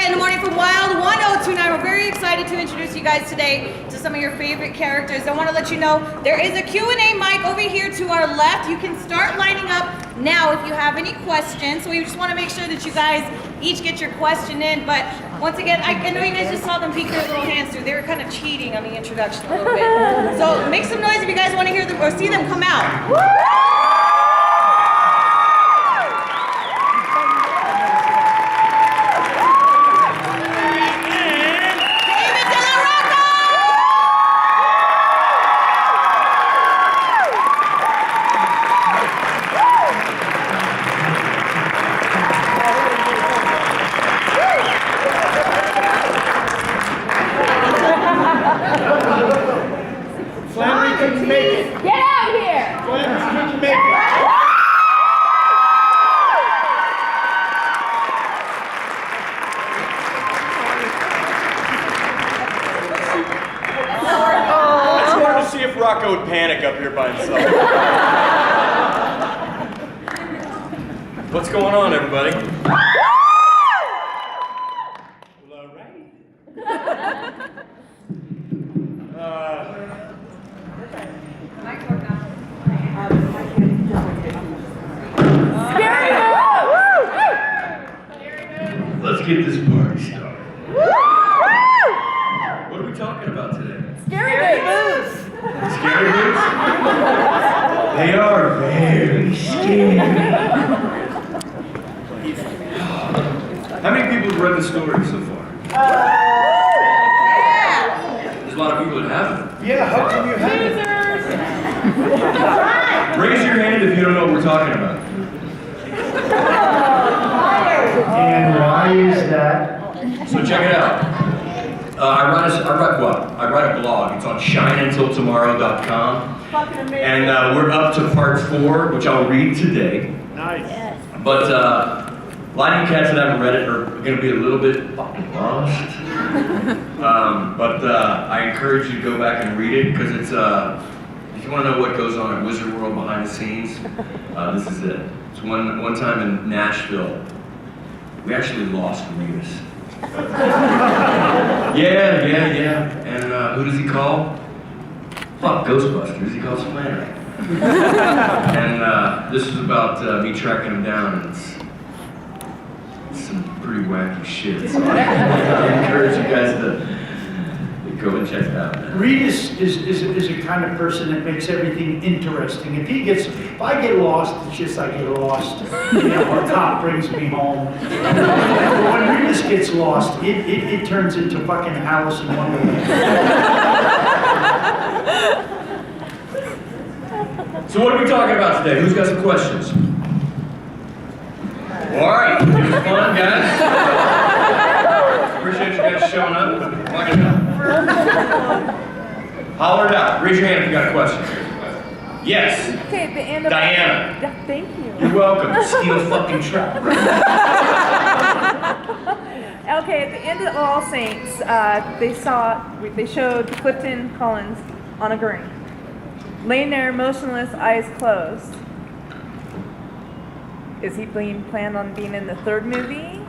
in the morning from Wild 1029. We're very excited to introduce you guys today to some of your favorite characters. I want to let you know there is a Q&A mic over here to our left. You can start lining up now if you have any questions. So we just want to make sure that you guys each get your question in. But once again, I know you guys just saw them peek their little hands through. They were kind of cheating on the introduction a little bit. So make some noise if you guys want to hear them or see them come out. Flanery couldn't make it. Get out here! Flanery couldn't make it. It's hard to see if Rocco would panic up here by himself. What's going on, everybody? Well, all right. Let's get this party started. What are we talking about today? Scary moves! Scary moves? They are very scary. How many people have read the story so far? There's a lot of people that haven't. Yeah, how come you haven't? Raise your hand if you don't know what we're talking about. And why is that? So check it out. I write a blog. It's on shineuntiltomorrow.com. And we're up to part 4, which I'll read today. Nice. But a lot of you cats that haven't read it are going to be a little bit fucking lost. But I encourage you to go back and read it because it's, if you want to know what goes on at Wizard World behind the scenes, this is it. It's one time in Nashville, we actually lost Remus. Yeah. And who does he call? Fuck, Ghostbusters. He calls Flanery. And this is about me tracking him down, and it's some pretty wacky shit. So I encourage you guys to go and check it out. Remus is a kind of person that makes everything interesting. If I get lost, it's just I get lost. You know, a cop brings me home. But when Remus gets lost, it turns into fucking Alice in Wonderland. So what are we talking about today? Who's got some questions? All right, it was fun, guys. Appreciate you guys showing up. Plug it up. Holler it out. Raise your hand if you got a question. Yes. Okay, at the end of Diana. Thank you. You're welcome. Steel fucking trap. Okay, at the end of All Saints, they showed Clifton Collins on a gurney, laying there motionless, eyes closed. Is he planned on being in the 3rd movie?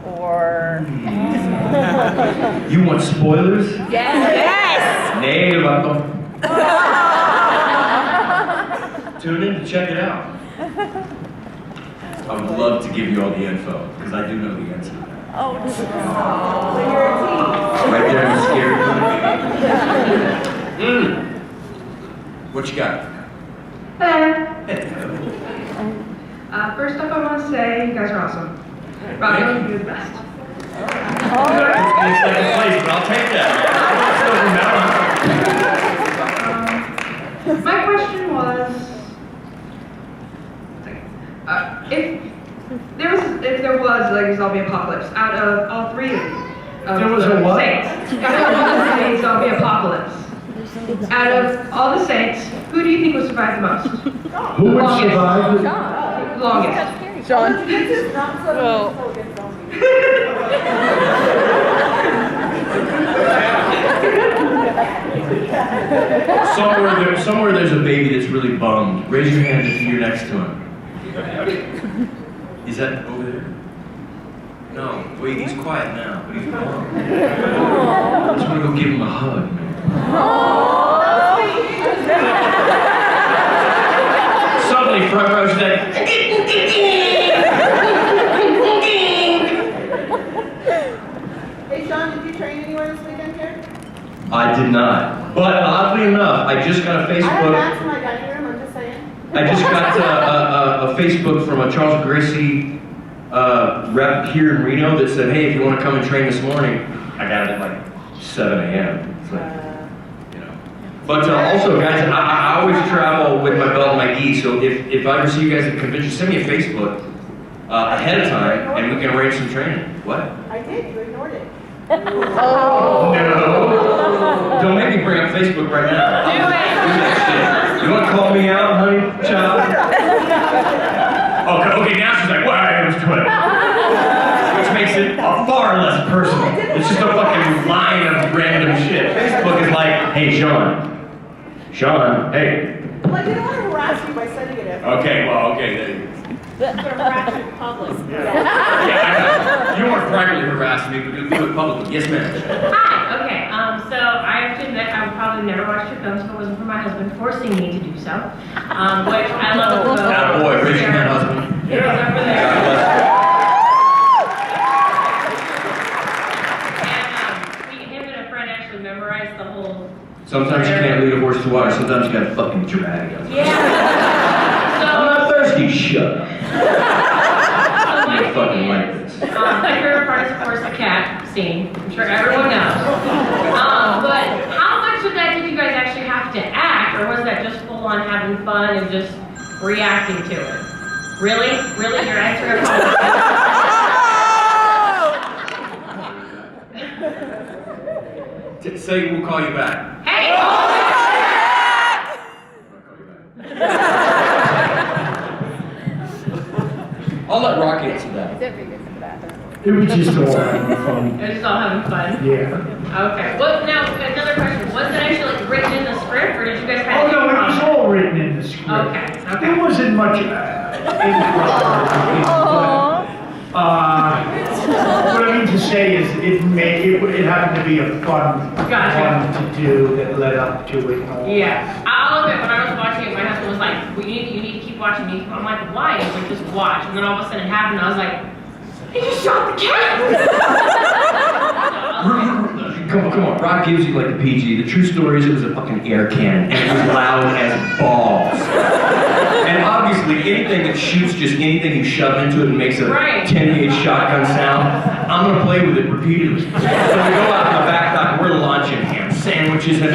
Or... You want spoilers? Yes! Nee, welcome. Tune in to check it out. I would love to give you all the info, because I do know the answer. Oh, So you're a team. Right there in the scary movie. What you got? First up, I want to say you guys are awesome. Rocco, you're the best. It's in second place, but I'll take that. My question was, if there was like a zombie apocalypse, out of all 3 of There was a what? saints, out of all the zombie apocalypse, out of all the saints, who do you think would survive the most? Who would survive? Longest. Sean. Somewhere there's a baby that's really bummed. Raise your hand if you're next to him. Is that over there? No. Wait, he's quiet now, but he's gone. I just want to go give him a hug, man. Suddenly, front row's like, Hey Sean, did you train anywhere this weekend here? I did not. But oddly enough, I just got a I have Facebook. mats in my dining room, I'm just saying. I just got a Facebook from a Charles Gracie rep here in Reno that said, hey, if you want to come and train this morning, I got it at like 7 a.m. It's like, you know. But also, guys, I always travel with my belt and my gi, so if I ever see you guys at convention, send me a Facebook ahead of time, and we can arrange some training. What? I did, you ignored it. No. Don't make me bring up Facebook right now. Do that shit. You want to call me out, honey, child? Okay, now she's like, well, it was Twitter. Which makes it far less personal. It's just a fucking line of random shit. Facebook is like, hey, Sean, hey. Well, I didn't want to harass you by sending it every Okay, well, okay, there you go. But harass you in public. Yeah, I know. You don't want to privately harass me, but you do it publicly. Yes, ma'am. Hi, okay, so I have to admit I would probably never watch your films if it wasn't for my husband forcing me to do so, which I love the both. Attaboy, raise your hand, husband. It was over there. God bless And him and a friend actually memorized the whole. you. Sometimes you can't lead a horse to water, sometimes you gotta fucking drag him. Yeah. I'm not thirsty, shut up. So You fucking like this. my favorite part is, of course, the cat scene. I'm sure everyone knows. But how much of that did you guys actually have to act, or was that just full on having fun and just reacting to it? Really? Really? You're answering a question? Say we'll call you back. Hey! I'll let Rock answer that. It was just all fun. They're just all having fun. Yeah. Okay. Well, now another question. Was it actually like written in the script, or did you guys Oh, kind of? no, it was all written in the script. Okay. There wasn't much what I mean to say is it happened to be a fun Gotcha. one to do that led up to it. Yeah. I'll admit, when I was watching it, my husband was like, you need to keep watching. I'm like, why? He's like, just watch. And then all of a sudden it happened, and I was like, he just shot the cat! Come on. Rock gives you like the PG. The true story is it was a fucking air cannon, and it was loud as balls. And obviously, anything that shoots just anything you shove into it and makes a Right. 10-gauge shotgun sound, I'm gonna play with it repeatedly. So we go out in the back dock, and we're launching ham sandwiches at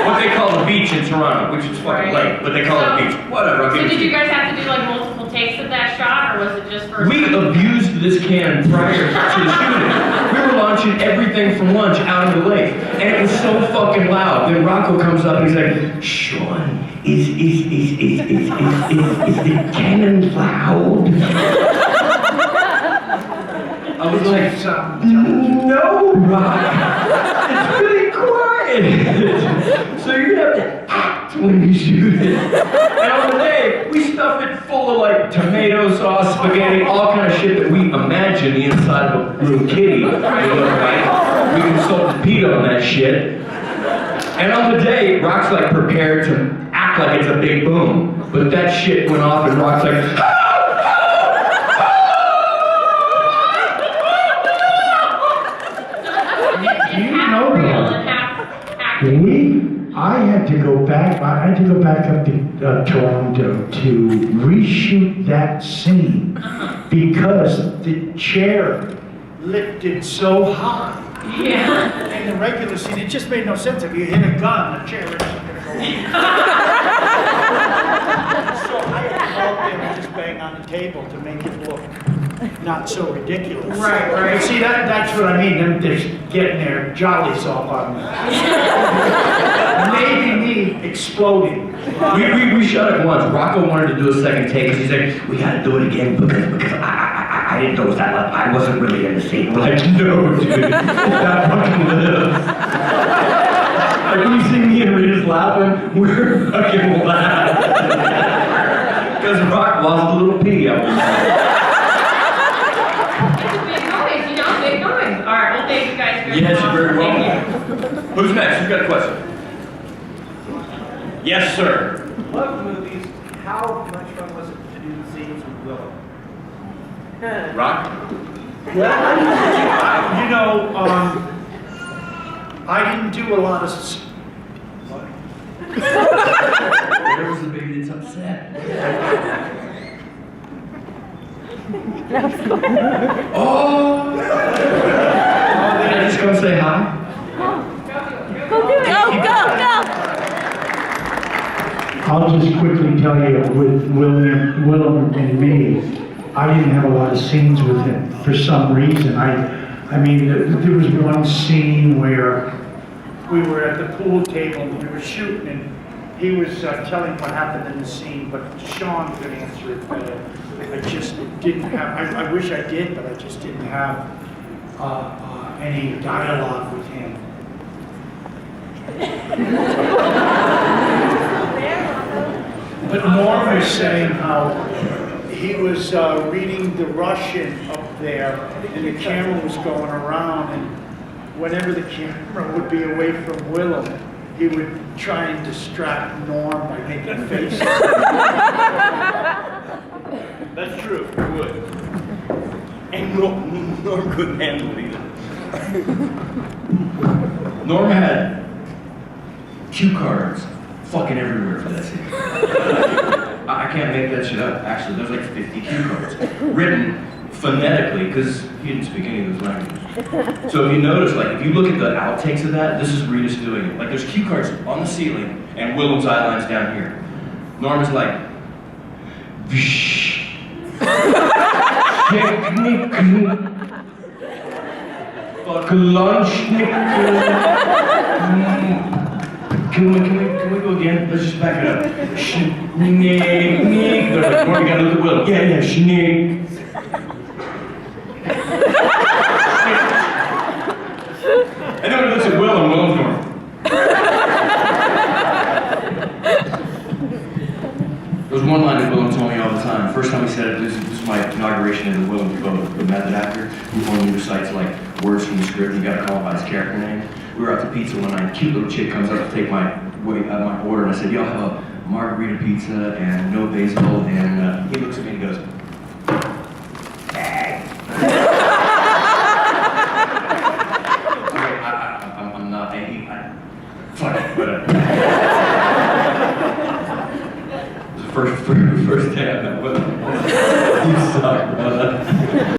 what they call the beach in Toronto, which is fucking late, but they call it beach. Whatever. I'll So give it did to you guys have to do like multiple takes of that shot, or was it just for? We abused this can prior to the shooting. We were launching everything from lunch out of the lake, and it was so fucking loud. Then Rocco comes up and he's like, Sean, is the cannon loud? I was like, no, Rock. It's really quiet. So you have to act when you shoot it. And on the day, we stuff it full of like tomato sauce, spaghetti, all kind of shit that we imagine the inside of a little kitty would look like. We can salt and peat on that shit. And on the day, Rock's like prepared to act like it's a big boom. But that shit went off and Rock's like, Do you know real that? and half acting. I had to go back up to Toronto to reshoot that scene because the chair lifted so high. Yeah. In the regular scene, it just made no sense. If you hit a gun, the chair is going to go up. So I had to go up there and just bang on the table to make it look not so ridiculous. Right. But see, that's what I mean. Them just getting their jollies off on me. Maybe me exploding. we shot it once. Rocco wanted to do a second take because he said, we got to do it again because I didn't know that. I wasn't really in the scene. We're like, no, dude. That fucking lives. Like when you see me and Rita's laughing, we're fucking laughing. Because Rock lost a little pee. It's a big noise, you know? Yes, you're very Thank you. welcome. Who's next? Who's got a question? Yes, sir. Love movies. How much fun was it to do scenes with Willow? Rock? Well, you know, I didn't do a lot of. There was the baby that's upset. Oh! Can I just come say hi? Go, go, go! I'll just quickly tell you, with Willem and me, I didn't have a lot of scenes with him for some reason. I mean, there was one scene where we were at the pool table and we were shooting, and he was telling what happened in the scene, but Sean could answer it better. I just didn't have, I wish I did, but I just didn't have any dialogue with him. But Norm was saying how he was reading the Russian up there, and the camera was going around, and whenever the camera would be away from Willem, he would try and distract Norm by making faces. That's true. He would. And Norm couldn't handle it either. Norm had cue cards fucking everywhere for that scene. I can't make that shit up. Actually, there's like 50 cue cards written phonetically because he didn't speak any of those languages. So if you notice, like if you look at the outtakes of that, this is Rita's doing it. Like there's cue cards on the ceiling and Willem's eye line's down here. Norm is like, Vish. Technique. Fuck lunch. Can we go again? Let's just back it up. Schnick. They're like, Norm, you gotta look at Willem. Yeah, schnick. And then when he looks at Willem's Norm. There was one line that Willem told me all the time. First time he said it, this is my inauguration into Willem's book, the method actor, who only recites like words from the script. You gotta call it by his character name. We were out to pizza one night. Cute little chick comes up to take my order, and I said, "Y'all have a margarita pizza and no basil." And he looks at me and goes, I'm not. Fuck it, whatever. It was the first